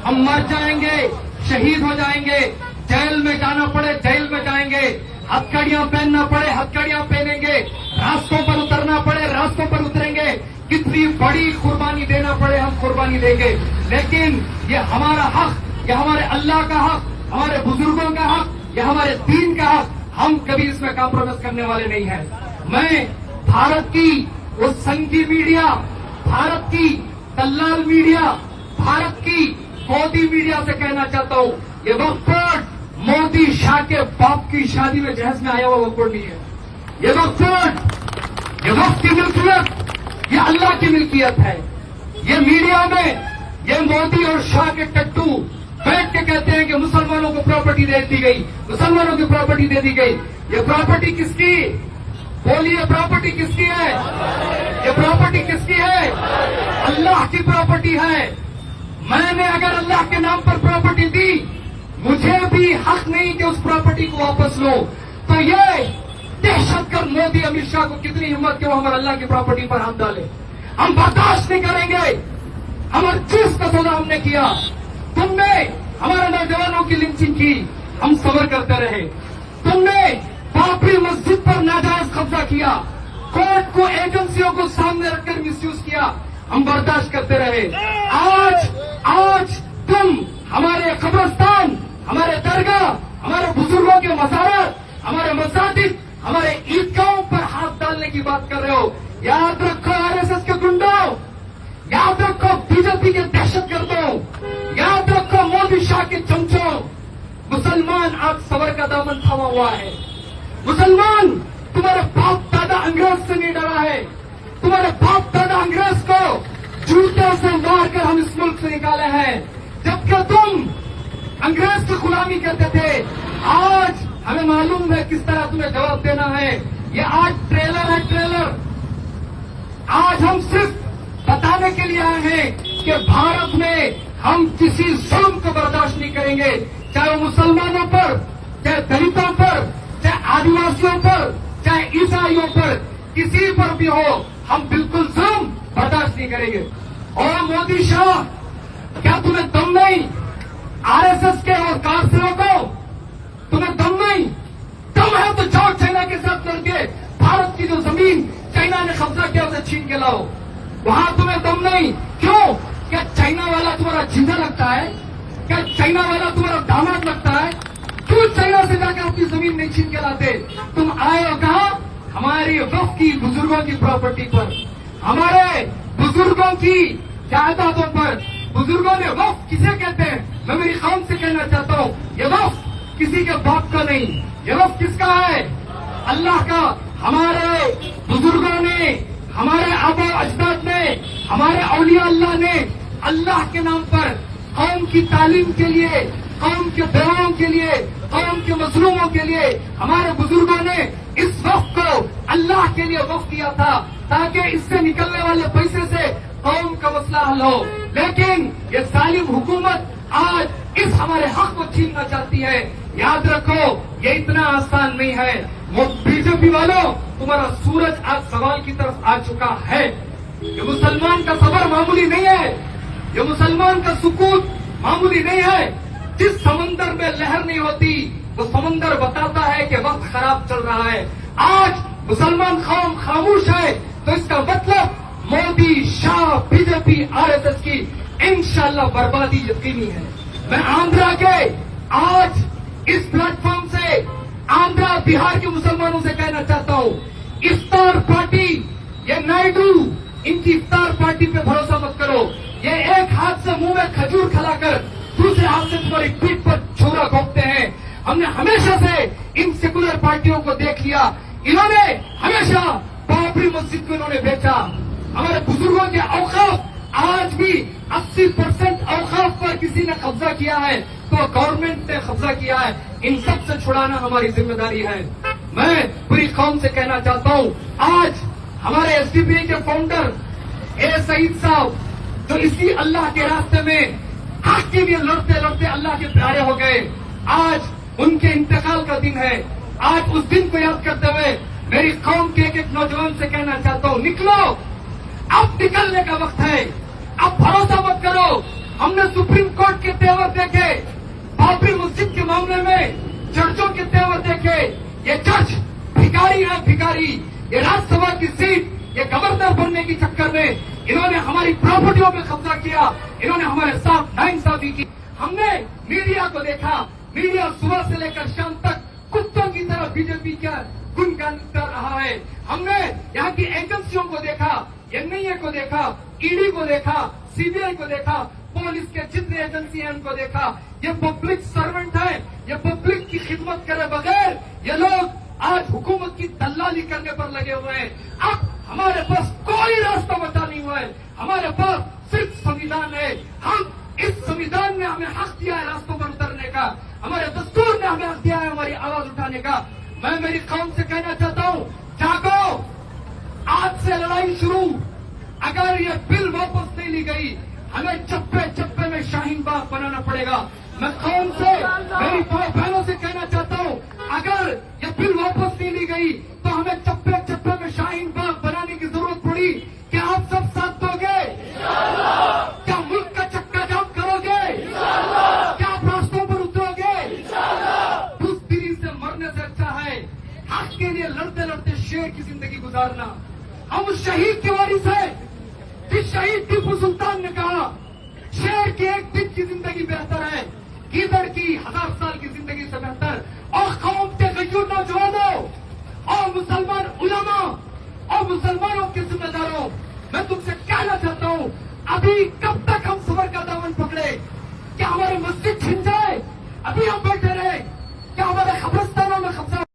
हम मर जाएंगे, शहीद हो जाएंगे, जेल में जाना पड़े जेल में जाएंगे, हथकड़ियां पहनना पड़े हथकड़ियां पहनेंगे, रास्तों पर उतरना पड़े रास्तों पर उतरेंगे, कितनी बड़ी कुर्बानी देना पड़े हम कुर्बानी देंगे। लेकिन ये हमारा हक, ये हमारे अल्लाह का हक, हमारे बुजुर्गों का हक, ये हमारे दीन का हक, हम कभी इसमें कॉम्प्रोमाइज करने वाले नहीं हैं। मैं भारत की उस संघी मीडिया, भारत की दल्लाल मीडिया, भारत की मोदी मीडिया से कहना चाहता हूं, ये वक्फ मोदी शाह के बाप की शादी में जहेज में आया हुआ वक्फ नहीं है। ये वक्फ की मिल्कियत ये अल्लाह की मिल्कियत है। ये मीडिया में ये मोदी और शाह के टट्टू बैठ के कहते हैं कि मुसलमानों को प्रॉपर्टी दे दी गई, मुसलमानों की प्रॉपर्टी दे दी गई। ये प्रॉपर्टी किसकी? बोलिए, प्रॉपर्टी किसकी है? ये प्रॉपर्टी किसकी है? अल्लाह की प्रॉपर्टी है। मैंने अगर अल्लाह के नाम पर प्रॉपर्टी दी, मुझे भी हक नहीं कि उस प्रॉपर्टी को वापस लो। तो ये दहशतगर्द मोदी अमित शाह को कितनी हिम्मत कि वो हमारे अल्लाह की प्रॉपर्टी पर हाथ डाले। हम बर्दाश्त नहीं करेंगे। हमारे चीज का सौदा हमने किया, तुमने हमारे नौजवानों की लिंचिंग की, हम सबर करते रहे। तुमने बाबरी मस्जिद पर नाजायज कब्जा किया, कोर्ट को एजेंसियों को सामने रखकर मिसयूज किया, हम बर्दाश्त करते रहे। आज तुम हमारे कब्रिस्तान, हमारे दरगाह, हमारे बुजुर्गों के मज़ार, हमारे मसाजिद, हमारे ईदगाहों पर हाथ डालने की बात कर रहे हो। याद रखो आरएसएस के गुंडों, याद रखो बीजेपी के दहशतगर्दों, याद रखो मोदी शाह के चमचों, मुसलमान आज सबर का दामन थामा हुआ है। मुसलमान तुम्हारे बाप दादा अंग्रेज से नहीं डरा है। तुम्हारे बाप दादा अंग्रेज को जूते से मारकर हम इस मुल्क से निकाले हैं, जबकि तुम अंग्रेज की गुलामी करते थे। आज हमें मालूम है किस तरह तुम्हें जवाब देना है। ये आज ट्रेलर है, ट्रेलर। आज हम सिर्फ बताने के लिए आए हैं कि भारत में हम किसी जुल्म को बर्दाश्त नहीं करेंगे, चाहे वो मुसलमानों पर, चाहे दलितों पर, चाहे आदिवासियों पर, चाहे ईसाइयों पर, किसी पर भी हो, हम बिल्कुल जुल्म बर्दाश्त नहीं करेंगे। और मोदी शाह, क्या तुम्हें दम नहीं? आरएसएस के और कारसेवकों को तुम्हें दम नहीं? दम है तो जाओ चाइना के साथ लड़के भारत की जो जमीन चाइना ने कब्जा किया उसे छीन के लाओ। वहां तुम्हें दम नहीं। क्यों? क्या चाइना वाला तुम्हारा जीजा लगता है? क्या चाइना वाला तुम्हारा दामाद लगता है? क्यों चाइना से जाकर अपनी जमीन नहीं छीन के लाते? तुम आए हो कहा? हमारी वक्फ की बुजुर्गों की प्रॉपर्टी पर, हमारे बुजुर्गों की जायदादों पर। बुजुर्गों ने वक्फ किसे कहते हैं? मैं मेरी कौम से कहना चाहता हूं, ये वक्फ किसी के बाप का नहीं, ये वक्फ किसका है? अल्लाह का। हमारे बुजुर्गों ने, हमारे आबा अजदाद ने, हमारे औलिया अल्लाह ने अल्लाह के नाम पर कौम की तालीम के लिए, कौम के बेवाओं के लिए, कौम के मजलूमों के लिए हमारे बुजुर्गों ने इस वक्त को अल्लाह के लिए वक्त किया था, ताकि इससे निकलने वाले पैसे से कौम का मसला हल हो। लेकिन ये जालिम हुकूमत आज इस हमारे हक को छीनना चाहती है। याद रखो, ये इतना आसान नहीं है। वो बीजेपी वालों, तुम्हारा सूरज आज सवाल की तरफ आ चुका है। ये मुसलमान का सबर मामूली नहीं है, ये मुसलमान का सुकून मामूली नहीं है। जिस समंदर में लहर नहीं होती, वो समंदर बताता है कि वक्त खराब चल रहा है। आज मुसलमान कौम खामोश है, तो इसका मतलब मोदी, शाह, बीजेपी, आरएसएस की इंशाअल्लाह बर्बादी यकीनी है। मैं आंध्रा के आज इस प्लेटफॉर्म से आंध्रा, बिहार के मुसलमानों से कहना चाहता हूं, इफ्तार पार्टी, ये नायडू, इनकी इफ्तार पार्टी पे भरोसा मत करो। ये एक हाथ से मुंह में खजूर खिलाकर दूसरे हाथ से तुम्हारी पीठ पर छुरा घोंपते हैं। हमने हमेशा से इन सेकुलर पार्टियों को देख लिया। इन्होंने हमेशा बाबरी मस्जिद को इन्होंने बेचा। हमारे बुजुर्गों के औकाफ आज भी 80% औकाफ पर किसी ने कब्जा किया है, तो गवर्नमेंट ने कब्जा किया है। इन सब से छुड़ाना हमारी जिम्मेदारी है। मैं पूरी कौम से कहना चाहता हूं, आज हमारे एसडीपी के फाउंडर ए सईद साहब, जो इसी अल्लाह के रास्ते में हक के लिए लड़ते लड़ते अल्लाह के प्यारे हो गए, आज उनके इंतकाल का दिन है। आज उस दिन को याद करते हुए मेरी कौम के एक नौजवान से कहना चाहता हूं, निकलो, अब निकलने का वक्त है। अब भरोसा मत करो हमने सुप्रीम कोर्ट के तेवर देखे, बाबरी मस्जिद के मामले में जजों के तेवर देखे। ये जज भिखारी है, भिखारी। ये राज्यसभा की सीट, ये गवर्नर बनने के चक्कर में इन्होंने हमारी प्रॉपर्टियों पे कब्जा किया, इन्होंने हमारे साथ नाइंसाफी की। हमने मीडिया को देखा, मीडिया सुबह से लेकर शाम तक कुत्तों की तरह बीजेपी का गुणगान कर रहा है। हमने यहाँ की एजेंसियों को देखा, एनआईए को देखा, ईडी को देखा, सीबीआई को देखा, पुलिस के जितने एजेंसी हैं उनको देखा। ये पब्लिक सर्वेंट है, ये पब्लिक की खिदमत करे बगैर ये लोग आज हुकूमत की दलाली करने पर लगे हुए हैं। अब हमारे पास कोई रास्ता बचा नहीं हुआ है, हमारे पास सिर्फ संविधान है। हम इस संविधान ने हमें हक दिया है रास्तों पर उतरने का, हमारे दस्तूर ने हमें हक दिया है हमारी आवाज उठाने का। मैं मेरी कौम से कहना चाहता हूं, जागो, आज से लड़ाई शुरू। अगर ये बिल वापस नहीं ली गई, हमें चप्पे चप्पे में शाहीन बाग बनाना पड़ेगा। मैं कौम से, मेरी बहनों से कहना चाहता हूं, अगर ये बिल वापस नहीं ली गई तो हमें चप्पे चप्पे में शाहीन बाग बनाने की जरूरत पड़ी। क्या आप सब साथ दोगे? क्या मुल्क का चक्का जाम करोगे? क्या आप रास्तों पर उतरोगे? बुज़दिली से मरने से अच्छा है हक के लिए लड़ते लड़ते शेर की जिंदगी गुजारना। हम उस शहीद की वारिस है जिस शहीद टीपू सुल्तान ने कहा, शेर की एक दिन की जिंदगी बेहतर है गीदड़ की 1000 साल की जिंदगी से बेहतर। और कौम के गयूर नौजवानों और मुसलमान उलमा और मुसलमानों के जिम्मेदारों, मैं तुमसे कहना चाहता हूं, अभी कब तक हम सबर का दामन पकड़े? क्या हमारे मस्जिद